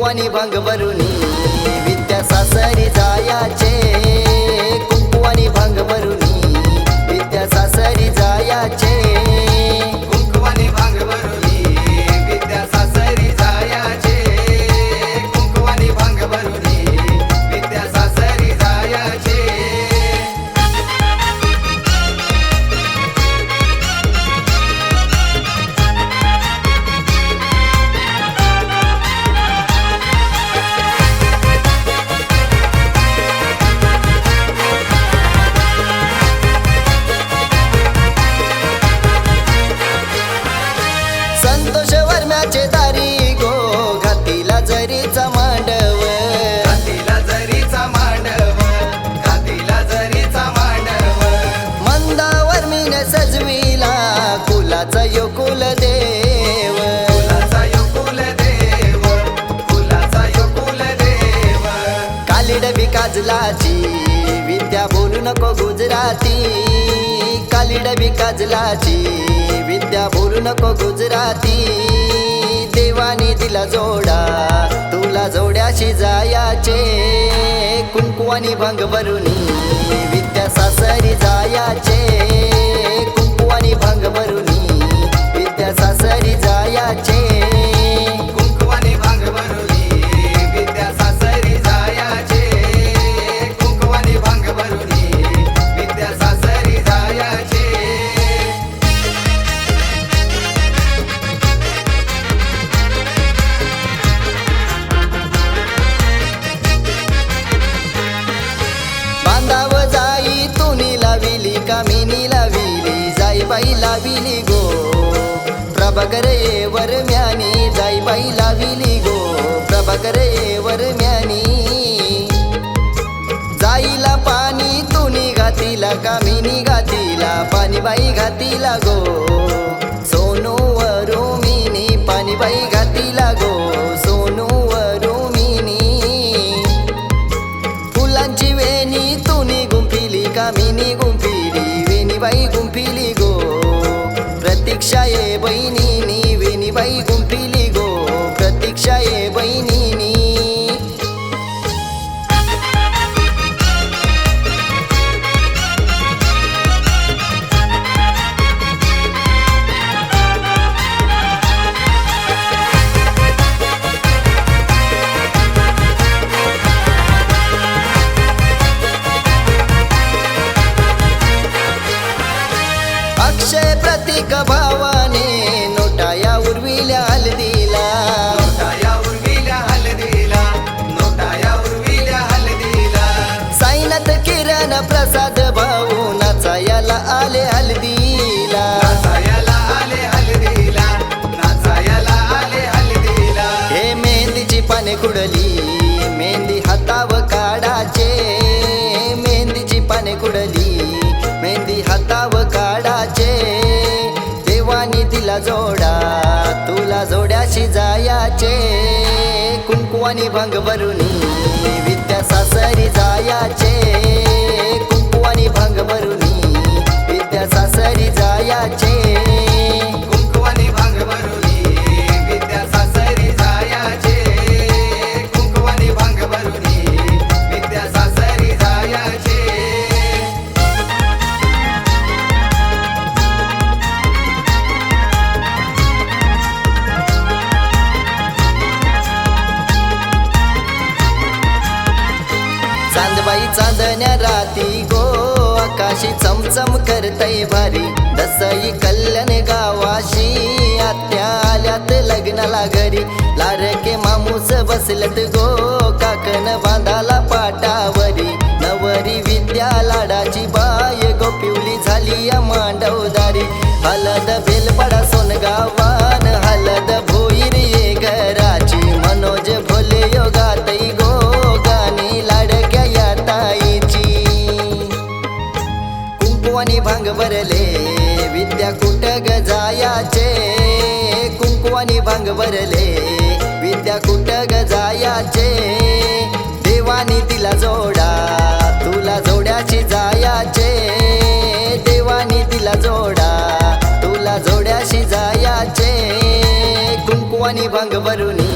कुंकुवानी भांग भरुनी विद्या सासरी जायाचे, कुंकुवानी भांग भरुनी विद्या सासरी जायाचे, कुंकुवानी भांग भरुनी विद्या सासरी जायाचे, कुंकुवानी भांग भरुनी विद्या सासरी जायाचे। संतोष वर्म्याचे दारी गो घातीला जरीचा मांडव, घातीला जरीचा मांडव, घातीला जरीचा मांडव, मंदावर्मीने सजविला कुलाचा यो कुलदेव, कुलाचा यो कुलदेव, कुलाचा यो कुलदेव। कालिडबी काजलाची विद्या बोलू नको गुजराती, कालिडबी काजलाची विद्या बोलू नको गुजराती, देवानी दिला जोडा तुला जोड्याशी जायाचे, कुंकुवानी भांग भरुनी विद्या सासरी जायाचे, कुंकुवानी भांग भरुनी विद्या सासरी जायाचे, कुंकुवानी भांग भरुनी विद्या सासरी जायाचे, कुंकुवानी भांग भरुनी विद्या सासरी जायाचे। बांधाव जाई तुनी लाविली कामिनी लाविली जाई बाई लाविली गो, प्रभाकर ये वरम्यानी जाई बाई लाविली गो, प्रभाकर ये वरम्यानी, जाईला पाणी तुनी घातीला कामिनी घातीला पाणी बाई घातीला गो, सोनू वरुमिनी पाणी बाई घातीला गो, सोनू वरुमिनी, फुलांची वेणी तुनी गुंफिली कामिनी गुंफिली वेणी बाई गुंफिली गो, प्रतीक्षा ये बहिणीनी वेणी बाई गुंफिली गो, प्रतीक्षा ये बहिणीनी। अक्षय प्रतीक भावाने नोटाया उर्विल्या हलदीला, नोटाया उर्विल्या हलदीला, नोटाया उर्विल्या हलदीला, साईनाथ किरण प्रसाद भाऊ नाचायाला आले हलदीला, नाचायाला आले हलदीला, नाचायाला आले हलदीला। हे मेहंदीची पाने कुडली मेहंदी हाताव काढाचे, मेहंदीची पाने कुडली मेहंदी हाताव काढाचे, देवानी दिला जोडा तुला जोड्याशी जायाचे, कुंकुवानी भांग भरुनी विद्या सासरी जायाचे, कुंकुवानी भांग भरुनी विद्या सासरी जायाचे, कुंकुवानी भांग भरुनी विद्या सासरी जायाचे, कुंकुवानी भांग भरुनी विद्या सासरी जायाचे। चांदबाई चांदण्या राती गो आकाशी चमचम करतय भारी, दसई कल्याण गावाशी आत्या आल्यात लग्नाला घरी, लारके मामूस बसलत गो काकन बांधाला पाटावरी, नवरी विद्या लाडाची बाय गोपिवली झाली या मांडवदारी, हलद बेलपडा सोनगावान हलद भोईर ये घराची, मनोज भोले योगातई गो गाणी लाडक्या या ताईची, कुंकुवानी भांग भरले विद्या कुटग जायाचे, कुंकुवानी भांग भरले विद्या कुटग जायाचे, देवानी दिला जोडा तुला जोड्याची जायाचे, देवानी दिला जोडा तुला जोड्याशी जायाचे, कुंकुवानी भांग भरुनी